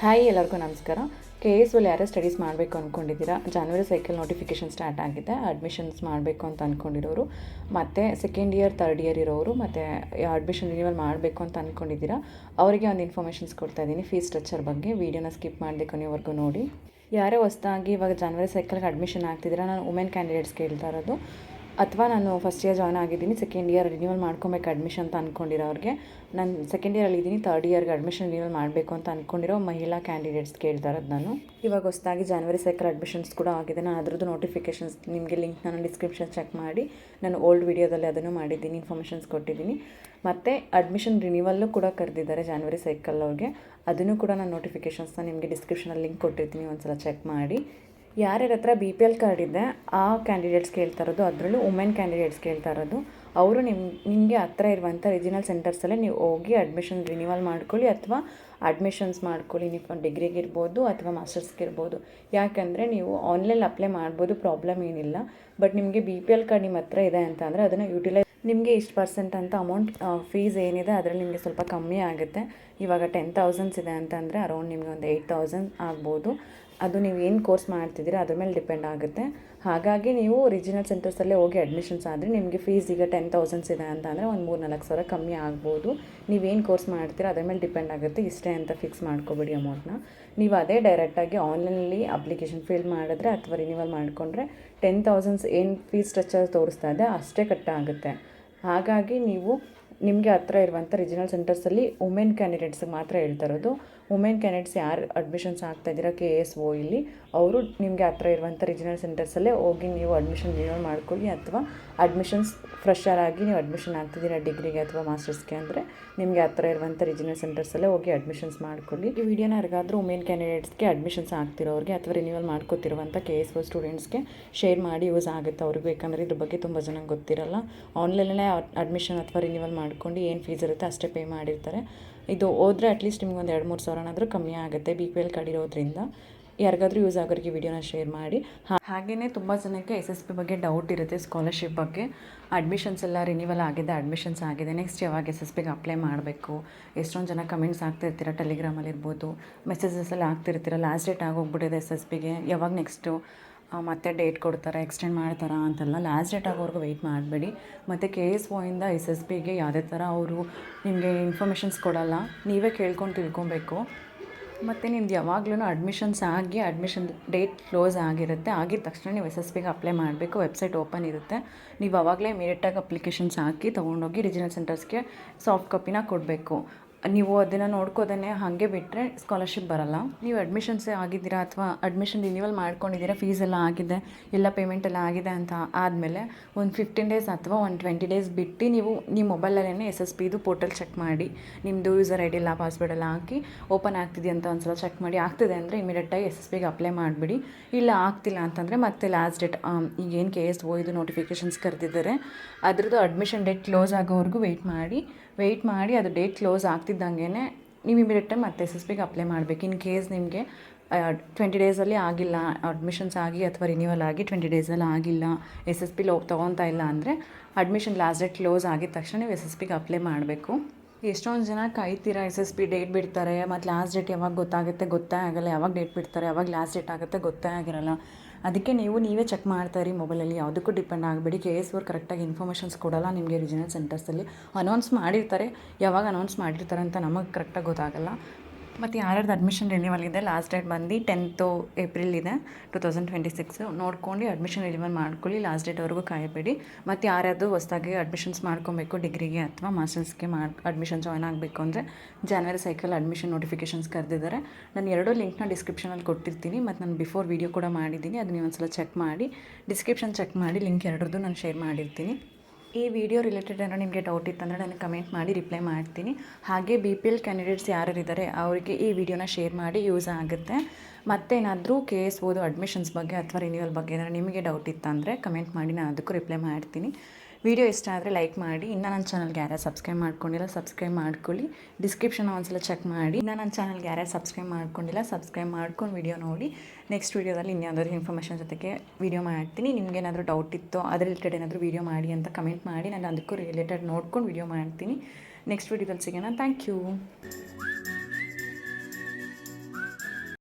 Hi ಎಲ್ಲರಿಗೂ ನಮಸ್ಕಾರ. KS ಅಲ್ಲಿ ಯಾರು ಸ್ಟಡೀಸ್ ಮಾಡಬೇಕು ಅಂದ್ಕೊಂಡಿದ್ದೀರಾ, ಜಾನ್ವರಿ ಸೈಕಲ್ ನೋಟಿಫಿಕೇಷನ್ ಸ್ಟಾರ್ಟ್ ಆಗಿದೆ. ಅಡ್ಮಿಷನ್ಸ್ ಮಾಡಬೇಕು ಅಂತ ಅಂದ್ಕೊಂಡಿರೋರು, ಮತ್ತು ಸೆಕೆಂಡ್ ಇಯರ್ ಥರ್ಡ್ ಇಯರ್ ಇರೋರು, ಮತ್ತು ಅಡ್ಮಿಷನ್ ರಿನ್ಯೂವಲ್ ಮಾಡಬೇಕು ಅಂತ ಅಂದ್ಕೊಂಡಿದ್ದೀರಾ ಅವರಿಗೆ ಒಂದು ಇನ್ಫಾರ್ಮೇಷನ್ಸ್ ಕೊಡ್ತಾ ಇದ್ದೀನಿ ಫೀಸ್ ಸ್ಟ್ರಕ್ಚರ್ ಬಗ್ಗೆ. ವೀಡಿಯೋನ ಸ್ಕಿಪ್ ಮಾಡದೆ ಕೊನೆವರೆಗೂ ನೋಡಿ. ಯಾರೇ ಹೊಸದಾಗಿ ಇವಾಗ ಜಾನ್ವರಿ ಸೈಕಲ್ಗೆ ಅಡ್ಮಿಷನ್ ಆಗ್ತಿದ್ದೀರಾ, ನಾನು ವುಮೆನ್ ಕ್ಯಾಂಡಿಡೇಟ್ಸ್ ಕೇಳ್ತಾ ಇರೋದು, ಅಥವಾ ನಾನು ಫಸ್ಟ್ ಇಯರ್ ಜಾಯ್ನ್ ಆಗಿದ್ದೀನಿ, ಸೆಕೆಂಡ್ ಇಯರ್ ರಿನ್ಯೂವಲ್ ಮಾಡ್ಕೊಬೇಕು ಅಡ್ಮಿಷನ್ ಅಂತ ಅಂದ್ಕೊಂಡಿರೋರಿಗೆ, ನಾನು ಸೆಕೆಂಡ್ ಇಯರಲ್ಲಿ ಇದ್ದೀನಿ, ಥರ್ಡ್ ಇಯರ್ಗೆ ಅಡ್ಮಿಷನ್ ರಿನ್ಯೂವಲ್ ಮಾಡಬೇಕು ಅಂತ ಅಂದ್ಕೊಂಡಿರೋ ಮಹಿಳಾ ಕ್ಯಾಂಡಿಡೇಟ್ಸ್ ಕೇಳ್ತಾ ಇರೋದು ನಾನು. ಇವಾಗ ಹೊಸದಾಗಿ ಜಾನ್ವರಿ ಸೈಕಲ್ ಅಡ್ಮಿಷನ್ಸ್ ಕೂಡ ಆಗಿದೆ. ನಾನು ಅದರದ್ದು ನೋಟಿಫಿಕೇಷನ್ಸ್ ನಿಮಗೆ ಲಿಂಕ್ ನಾನು ಡಿಸ್ಕ್ರಿಪ್ಷನ್ ಚೆಕ್ ಮಾಡಿ, ನಾನು ಓಲ್ಡ್ ವೀಡಿಯೋದಲ್ಲಿ ಅದನ್ನು ಮಾಡಿದ್ದೀನಿ, ಇನ್ಫಾರ್ಮೇಷನ್ಸ್ ಕೊಟ್ಟಿದ್ದೀನಿ. ಮತ್ತು ಅಡ್ಮಿಷನ್ ರಿನ್ಯೂವಲ್ಲು ಕೂಡ ಕರೆದಿದ್ದಾರೆ ಜಾನ್ವರಿ ಸೈಕಲ್ ಅವ್ರಿಗೆ, ಅದನ್ನು ಕೂಡ ನಾನು ನೋಟಿಫಿಕೇಷನ್ಸ್ನ ನಿಮಗೆ ಡಿಸ್ಕ್ರಿಪ್ಷನಲ್ಲಿ ಲಿಂಕ್ ಕೊಟ್ಟಿರ್ತೀನಿ, ಒಂದು ಸಲ ಚೆಕ್ ಮಾಡಿ. ಯಾರ್ಯಾರ ಹತ್ರ BPL ಕಾರ್ಡ್ ಇದೆ ಆ ಕ್ಯಾಂಡಿಡೇಟ್ಸ್ ಕೇಳ್ತಾ ಇರೋದು, ಅದರಲ್ಲೂ ವುಮೆನ್ ಕ್ಯಾಂಡಿಡೇಟ್ಸ್ ಕೇಳ್ತಾ ಇರೋದು, ಅವರು ನಿಮಗೆ ಹತ್ರ ಇರುವಂಥ ರೀಜನಲ್ ಸೆಂಟರ್ಸಲ್ಲೇ ನೀವು ಹೋಗಿ ಅಡ್ಮಿಷನ್ ರಿನ್ಯೂವಲ್ ಮಾಡ್ಕೊಳ್ಳಿ, ಅಥವಾ ಅಡ್ಮಿಷನ್ಸ್ ಮಾಡ್ಕೊಳ್ಳಿ. ನೀವು ಡಿಗ್ರಿಗೆ ಇರ್ಬೋದು ಅಥವಾ ಮಾಸ್ಟರ್ಸ್ಗೆ ಇರ್ಬೋದು. ಯಾಕಂದರೆ ನೀವು ಆನ್ಲೈನ್ ಅಪ್ಲೈ ಮಾಡ್ಬೋದು, ಪ್ರಾಬ್ಲಮ್ ಏನಿಲ್ಲ. ಬಟ್ ನಿಮಗೆ BPL ಕಾರ್ಡ್ ನಿಮ್ಮ ಹತ್ರ ಇದೆ ಅಂತ ಅಂದರೆ ಅದನ್ನು ಯೂಟಿಲೈಸ್, ನಿಮಗೆ ಇಷ್ಟು ಪರ್ಸೆಂಟ್ ಅಂತ ಅಮೌಂಟ್ ಫೀಸ್ ಏನಿದೆ ಅದರಲ್ಲಿ ನಿಮಗೆ ಸ್ವಲ್ಪ ಕಮ್ಮಿ ಆಗುತ್ತೆ. ಇವಾಗ 10,000 ಇದೆ ಅಂತಂದರೆ ಅರೌಂಡ್ ನಿಮಗೆ ಒಂದು 8,000 ಆಗ್ಬೋದು. ಅದು ನೀವು ಏನು ಕೋರ್ಸ್ ಮಾಡ್ತಿದ್ದೀರಾ ಅದ್ರ ಮೇಲೆ ಡಿಪೆಂಡ್ ಆಗುತ್ತೆ. ಹಾಗಾಗಿ ನೀವು ರೀಜನಲ್ ಸೆಂಟರ್ಸಲ್ಲೇ ಹೋಗಿ ಅಡ್ಮಿಷನ್ಸ್ ಆದರೆ ನಿಮಗೆ ಫೀಸ್ ಈಗ 10,000 ಇದೆ ಅಂತ ಅಂದರೆ ಒಂದು 3-4 ಸಾವಿರ ಕಮ್ಮಿ ಆಗ್ಬೋದು. ನೀವೇನು ಕೋರ್ಸ್ ಮಾಡ್ತೀರಾ ಅದ್ರ ಮೇಲೆ ಡಿಪೆಂಡ್ ಆಗುತ್ತೆ. ಇಷ್ಟೇ ಅಂತ ಫಿಕ್ಸ್ ಮಾಡ್ಕೊಬೇಡಿ ಅಮೌಂಟ್ನ. ನೀವು ಅದೇ ಡೈರೆಕ್ಟಾಗಿ ಆನ್ಲೈನಲ್ಲಿ ಅಪ್ಲಿಕೇಶನ್ ಫಿಲ್ ಮಾಡಿದ್ರೆ ಅಥವಾ ರಿನ್ಯೂವಲ್ ಮಾಡಿಕೊಂಡ್ರೆ 10,000 ಏನು ಫೀಸ್ ಸ್ಟ್ರಕ್ಚರ್ ತೋರಿಸ್ತಾ ಇದೆ ಅಷ್ಟೇ ಕಟ್ಟಾಗುತ್ತೆ. ಹಾಗಾಗಿ ನೀವು ನಿಮಗೆ ಹತ್ರ ಇರುವಂಥ ರೀಜನಲ್ ಸೆಂಟರ್ಸಲ್ಲಿ ವುಮೆನ್ ಕ್ಯಾಂಡಿಡೇಟ್ಸ್ಗೆ ಮಾತ್ರ ಹೇಳ್ತಾ ಇರೋದು. ವುಮೆನ್ ಕ್ಯಾಂಡಿಡೇಟ್ಸ್ ಯಾರು ಅಡ್ಮಿಷನ್ಸ್ ಆಗ್ತಾಯಿದ್ದೀರಾ KSO ಇಲ್ಲಿ, ಅವರು ನಿಮಗೆ ಹತ್ರ ಇರುವಂಥ ರೀಜನಲ್ ಸೆಂಟರ್ಸಲ್ಲೇ ಹೋಗಿ ನೀವು ಅಡ್ಮಿಷನ್ ರಿನ್ಯೂವಲ್ ಮಾಡ್ಕೊಳ್ಳಿ. ಅಥವಾ ಅಡ್ಮಿಷನ್ಸ್ ಫ್ರೆಶರ್ ಆಗಿ ನೀವು ಅಡ್ಮಿಷನ್ ಆಗ್ತಿದ್ದೀರಾ ಡಿಗ್ರಿಗೆ ಅಥವಾ ಮಾಸ್ಟರ್ಸ್ಗೆ ಅಂದರೆ ನಿಮಗೆ ಹತ್ರ ಇರುವಂಥ ರೀಜನಲ್ ಸೆಂಟರ್ಸಲ್ಲೇ ಹೋಗಿ ಅಡ್ಮಿಷನ್ಸ್ ಮಾಡ್ಕೊಳ್ಳಿ. ಈ ವಿಡಿಯೋನ ಯಾರಿಗಾದರೂ ವುಮೆನ್ ಕ್ಯಾಂಡಿಡೇಟ್ಸ್ಗೆ ಅಡ್ಮಿಷನ್ಸ್ ಆಗ್ತಿರೋರಿಗೆ ಅಥವಾ ರಿನ್ಯೂವಲ್ ಮಾಡ್ಕೋತಿರುವಂಥ KSO ಸ್ಟೂಡೆಂಟ್ಸ್ಗೆ ಶೇರ್ ಮಾಡಿ, ಯೂಸ್ ಆಗುತ್ತೆ ಅವ್ರಿಗೂ. ಯಾಕಂದರೆ ಇದ್ರ ಬಗ್ಗೆ ತುಂಬ ಜನ ಗೊತ್ತಿರಲ್ಲ. ಆನ್ಲೈನಲ್ಲೇ ಅಡ್ಮಿಷನ್ ಅಥವಾ ರಿನ್ಯೂವಲ್ ಮಾಡ್ಕೊಂಡು ಏನು ಫೀಸ್ ಇರುತ್ತೆ ಅಷ್ಟೇ ಪೇ ಮಾಡಿರ್ತಾರೆ. ಇದು ಹೋದರೆ ಅಟ್ಲೀಸ್ಟ್ ನಿಮ್ಗೆ ಒಂದು 2-3 ಸಾವಿರನಾದರೂ ಕಮ್ಮಿ ಆಗುತ್ತೆ BPL ಕಾರ್ಡ್ ಇರೋದ್ರಿಂದ. ಯಾರಿಗಾದರೂ ಯೂಸ್ ಆಗೋರಿಗೆ ವಿಡಿಯೋನ ಶೇರ್ ಮಾಡಿ. ಹಾಗೆಯೇ ತುಂಬ ಜನಕ್ಕೆ SSP ಬಗ್ಗೆ ಡೌಟ್ ಇರುತ್ತೆ, ಸ್ಕಾಲರ್ಶಿಪ್ ಬಗ್ಗೆ. ಅಡ್ಮಿಷನ್ಸ್ ಎಲ್ಲ ರಿನ್ಯೂವಲ್ ಆಗಿದೆ, ಅಡ್ಮಿಷನ್ಸ್ ಆಗಿದೆ, ನೆಕ್ಸ್ಟ್ ಯಾವಾಗ SSPಗೆ ಅಪ್ಲೈ ಮಾಡಬೇಕು. ಎಷ್ಟೊಂದು ಜನ ಕಮೆಂಟ್ಸ್ ಆಗ್ತಿರ್ತೀರ, ಟೆಲಿಗ್ರಾಮಲ್ಲಿ ಇರ್ಬೋದು, ಮೆಸೇಜಸಲ್ಲಿ ಆಗ್ತಿರ್ತೀರ, ಲಾಸ್ಟ್ ಡೇಟ್ ಆಗೋಗ್ಬಿಟ್ಟಿದೆ SSPಗೆ, ಯಾವಾಗ ನೆಕ್ಸ್ಟು ಮತ್ತೆ ಡೇಟ್ ಕೊಡ್ತಾರೆ, ಎಕ್ಸ್ಟೆಂಡ್ ಮಾಡ್ತಾರಾ ಅಂತೆಲ್ಲ. ಲಾಸ್ಟ್ ಡೇಟ್ ಆಗೋವರೆಗೂ ವೆಯ್ಟ್ ಮಾಡಬೇಡಿ. ಮತ್ತು KSO ಇಂದ SSPಗೆ ಯಾವುದೇ ಥರ ಅವರು ನಿಮಗೆ ಇನ್ಫಾರ್ಮೇಷನ್ಸ್ ಕೊಡೋಲ್ಲ, ನೀವೇ ಕೇಳ್ಕೊಂಡು ತಿಳ್ಕೊಬೇಕು. ಮತ್ತು ನಿಮ್ದು ಯಾವಾಗ್ಲೂ ಅಡ್ಮಿಷನ್ಸ್ ಆಗಿ ಅಡ್ಮಿಷನ್ ಡೇಟ್ ಕ್ಲೋಸ್ ಆಗಿರುತ್ತೆ, ಆಗಿದ ತಕ್ಷಣ ನೀವು SSPಗೆ ಅಪ್ಲೈ ಮಾಡಬೇಕು. ವೆಬ್ಸೈಟ್ ಓಪನ್ ಇರುತ್ತೆ, ನೀವು ಆವಾಗಲೇ ಇಮಿಡಿಯೇಟಾಗಿ ಅಪ್ಲಿಕೇಶನ್ಸ್ ಹಾಕಿ ತೊಗೊಂಡೋಗಿ ರೀಜನಲ್ ಸೆಂಟರ್ಸ್ಗೆ ಸಾಫ್ಟ್ ಕಾಪಿನ ಕೊಡಬೇಕು. ನೀವು ಅದನ್ನು ನೋಡ್ಕೋದೇ ಹಾಗೆ ಬಿಟ್ಟರೆ ಸ್ಕಾಲರ್ಶಿಪ್ ಬರೋಲ್ಲ. ನೀವು ಅಡ್ಮಿಷನ್ಸೇ ಆಗಿದ್ದೀರಾ ಅಥವಾ ಅಡ್ಮಿಷನ್ ರಿನ್ಯೂವಲ್ ಮಾಡ್ಕೊಂಡಿದ್ದೀರಾ, ಫೀಸ್ ಎಲ್ಲ ಆಗಿದೆ, ಎಲ್ಲ ಪೇಮೆಂಟ್ ಎಲ್ಲ ಆಗಿದೆ ಅಂತ ಆದಮೇಲೆ ಒಂದು 15 ಡೇಸ್ ಅಥವಾ ಒಂದು 20 ಡೇಸ್ ಬಿಟ್ಟು ನೀವು ನಿಮ್ಮ ಮೊಬೈಲಲ್ಲೇ SSPದು ಪೋರ್ಟಲ್ ಚೆಕ್ ಮಾಡಿ, ನಿಮ್ಮದು ಯೂಸರ್ ID ಎಲ್ಲ ಪಾಸ್ವರ್ಡ್ ಎಲ್ಲ ಹಾಕಿ ಓಪನ್ ಆಗ್ತಿದೆ ಅಂತ ಒಂದು ಸಲ ಚೆಕ್ ಮಾಡಿ. ಆಗ್ತಿದೆ ಅಂದರೆ ಇಮಿಡಿಯೇಟಾಗಿ SSPಗೆ ಅಪ್ಲೈ ಮಾಡಿಬಿಡಿ. ಇಲ್ಲ ಆಗ್ತಿಲ್ಲ ಅಂತಂದರೆ ಮತ್ತೆ ಲಾಸ್ಟ್ ಡೇಟ್ ಈಗೇನು KSO ಇದು ನೋಟಿಫಿಕೇಷನ್ಸ್ ಕರೆದಿದ್ದಾರೆ ಅದ್ರದ್ದು ಅಡ್ಮಿಷನ್ ಡೇಟ್ ಕ್ಲೋಸ್ ಆಗೋವರೆಗೂ ವೆಯ್ಟ್ ಮಾಡಿ ಅದು ಡೇಟ್ ಕ್ಲೋಸ್ ಆಗ್ತಿದ್ದಂಗೆ ನೀವು ಇಮಿಡಿಯೇಟಾಗಿ ಮತ್ತೆ SSPಗೆ ಅಪ್ಲೈ ಮಾಡಬೇಕು. ಇನ್ ಕೇಸ್ ನಿಮಗೆ 20 ಡೇಸಲ್ಲಿ ಆಗಿಲ್ಲ, ಅಡ್ಮಿಷನ್ಸ್ ಆಗಿ ಅಥವಾ ರಿನ್ಯೂವಲ್ ಆಗಿ 20 ಡೇಸಲ್ಲಿ ಆಗಿಲ್ಲ, SSP ತೊಗೊತಾ ಇಲ್ಲ ಅಂದರೆ ಅಡ್ಮಿಷನ್ ಲಾಸ್ಟ್ ಡೇಟ್ ಕ್ಲೋಸ್ ಆಗಿದ ತಕ್ಷಣ ನೀವು SSPಗೆ ಅಪ್ಲೈ ಮಾಡಬೇಕು. ಎಷ್ಟೊಂದು ಜನ ಕಾಯ್ತೀರಾ, SSP ಡೇಟ್ ಬಿಡ್ತಾರೆ, ಮತ್ತು ಲಾಸ್ಟ್ ಡೇಟ್ ಯಾವಾಗ ಗೊತ್ತೇ ಆಗಲ್ಲ, ಯಾವಾಗ ಡೇಟ್ ಬಿಡ್ತಾರೆ ಯಾವಾಗ ಲಾಸ್ಟ್ ಡೇಟ್ ಆಗುತ್ತೆ ಗೊತ್ತೇ ಆಗಿರಲ್ಲ. ಅದಕ್ಕೆ ನೀವೇ ಚೆಕ್ ಮಾಡ್ತಾಯಿರಿ ಮೊಬೈಲಲ್ಲಿ, ಯಾವುದಕ್ಕೂ ಡಿಪೆಂಡ್ ಆಗಬೇಡಿ. KSO ಕರೆಕ್ಟಾಗಿ ಇನ್ಫಾರ್ಮೇಷನ್ಸ್ ಕೊಡೋಲ್ಲ ನಿಮಗೆ. ರೀಜನಲ್ ಸೆಂಟರ್ಸಲ್ಲಿ ಅನೌನ್ಸ್ ಮಾಡಿರ್ತಾರೆ, ಯಾವಾಗ ಅನೌನ್ಸ್ ಮಾಡಿರ್ತಾರೆ ಅಂತ ನಮಗೆ ಕರೆಕ್ಟಾಗಿ ಗೊತ್ತಾಗಲ್ಲ. ಮತ್ತು ಯಾರ್ಯಾರ್ದು ಅಡ್ಮಿಷನ್ ರಿನ್ಯೂವಲ್ ಇದೆ, ಲಾಸ್ಟ್ ಡೇಟ್ ಬಂದು 10th ಏಪ್ರಿಲ್ ಇದೆ 2026. ನೋಡ್ಕೊಂಡು ಅಡ್ಮಿಷನ್ ರಿನ್ಯೂವಲ್ ಮಾಡ್ಕೊಳ್ಳಿ, ಲಾಸ್ಟ್ ಡೇಟ್ವರೆಗೂ ಕಾಯಬೇಡಿ. ಮತ್ತು ಯಾರ್ಯಾರ್ದು ಹೊಸದಾಗಿ ಅಡ್ಮಿಷನ್ಸ್ ಮಾಡ್ಕೊಬೇಕು ಡಿಗ್ರಿಗೆ ಅಥವಾ ಮಾಸ್ಟರ್ಸ್ಗೆ ಅಡ್ಮಿಷನ್ ಜಾಯ್ನ್ ಆಗಬೇಕು ಅಂದರೆ ಜಾನ್ವರಿ ಸೈಕಲ್ ಅಡ್ಮಿಷನ್ ನೋಟಿಫಿಕೇಷನ್ಸ್ ಕರೆದಿದ್ದಾರೆ. ನಾನು 2 ಲಿಂಕ್ನ ಡಿಸ್ಕ್ರಿಪ್ಷನಲ್ಲಿ ಕೊಟ್ಟಿರ್ತೀನಿ, ಮತ್ತು ನಾನು ಬಿಫೋರ್ ವೀಡಿಯೋ ಕೂಡ ಮಾಡಿದ್ದೀನಿ, ಅದನ್ನ ನೀವು ಒಂದು ಸಲ ಚೆಕ್ ಮಾಡಿ, ಡಿಸ್ಕ್ರಿಪ್ಷನ್ ಚೆಕ್ ಮಾಡಿ, ಲಿಂಕ್ 2ರದ್ದು ನಾನು ಶೇರ್ ಮಾಡಿರ್ತೀನಿ. ಈ ವಿಡಿಯೋ ರಿಲೇಟೆಡ್ ಏನೋ ನಿಮಗೆ ಡೌಟ್ ಇತ್ತಂದರೆ ನನಗೆ ಕಮೆಂಟ್ ಮಾಡಿ ರಿಪ್ಲೈ ಮಾಡ್ತೀನಿ. ಹಾಗೆ BPL ಕ್ಯಾಂಡಿಡೇಟ್ಸ್ ಯಾರಿದ್ದಾರೆ ಅವರಿಗೆ ಈ ವಿಡಿಯೋನ ಶೇರ್ ಮಾಡಿ, ಯೂಸ್ ಆಗುತ್ತೆ. ಮತ್ತೇನಾದರೂ KSOದು ಅಡ್ಮಿಷನ್ಸ್ ಬಗ್ಗೆ ಅಥವಾ ರಿನ್ಯೂವಲ್ ಬಗ್ಗೆ ಏನಾದರೂ ನಿಮಗೆ ಡೌಟ್ ಇತ್ತಂದರೆ ಕಮೆಂಟ್ ಮಾಡಿ, ನಾನು ಅದಕ್ಕೂ ರಿಪ್ಲೈ ಮಾಡ್ತೀನಿ. ವಿಡಿಯೋ ಇಷ್ಟ ಆದರೆ ಲೈಕ್ ಮಾಡಿ. ಇನ್ನೂ ನನ್ನ ಚಾನಲ್ಗೆ ಯಾರ್ಯಾರು ಸಬ್ಸ್ಕ್ರೈಬ್ ಮಾಡ್ಕೊಂಡಿಲ್ಲ ಸಬ್ಸ್ಕ್ರೈಬ್ ಮಾಡ್ಕೊಳ್ಳಿ. ಡಿಸ್ಕ್ರಿಪ್ಷನ್ ಒಂದ್ಸಲ ಚೆಕ್ ಮಾಡಿ. ಇನ್ನೂ ನನ್ನ ಚಾನಲ್ಗೆ ಯಾರ್ಯಾರು ಸಬ್ಸ್ಕ್ರೈಬ್ ಮಾಡ್ಕೊಂಡಿಲ್ಲ ಸಬ್ಸ್ಕ್ರೈಬ್ ಮಾಡ್ಕೊಂಡು ವಿಡಿಯೋ ನೋಡಿ. ನೆಕ್ಸ್ಟ್ ವೀಡಿಯೋದಲ್ಲಿ ಇನ್ಯಾವುದಾದ್ರು ಇನ್ಫಾರ್ಮೇಷನ್ ಜೊತೆಗೆ ವಿಡಿಯೋ ಮಾಡ್ತೀನಿ. ನಿಮಗೇನಾದರೂ ಡೌಟ್ ಇತ್ತು ಅದ್ರ ರಿಲೇಟೆಡ್ ಏನಾದರೂ ವಿಡಿಯೋ ಮಾಡಿ ಅಂತ ಕಮೆಂಟ್ ಮಾಡಿ, ನಾನು ಅದಕ್ಕೂ ರಿಲೇಟೆಡ್ ನೋಡ್ಕೊಂಡು ವಿಡಿಯೋ ಮಾಡ್ತೀನಿ. ನೆಕ್ಸ್ಟ್ ವೀಡಿಯೋದಲ್ಲಿ ಸಿಗೋಣ. Thank you.